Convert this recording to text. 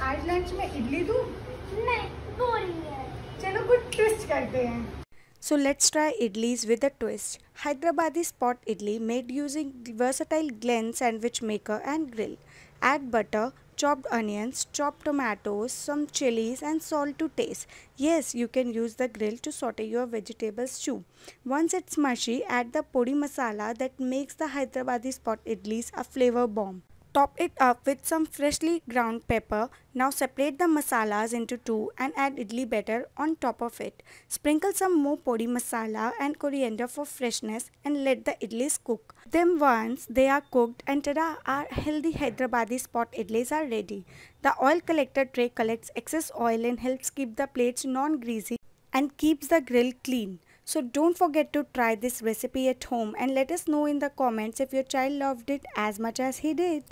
आज लंच में इडली दूँ? नहीं, बोरिंग है। चलो कुछ ट्विस्ट करते हैं. So let's try idlis with a twist. Hyderabadi Spot Idli made using versatile Glen Sandwich maker and grill. Add butter, chopped onions, chopped tomatoes, some chilies and salt to taste. Yes, you can use the grill to saute your vegetables too. Once it's mushy, add the podi masala that makes the Hyderabadi Spot Idlis a flavor bomb. Top it up with some freshly ground pepper. Now separate the masalas into two and add idli batter on top of it. Sprinkle some more podi masala and coriander for freshness and let the idlis cook. Then once they are cooked and tada, our healthy Hyderabadi Spot idlis are ready. The oil collector tray collects excess oil and helps keep the plates non-greasy and keeps the grill clean. So don't forget to try this recipe at home and let us know in the comments if your child loved it as much as he did.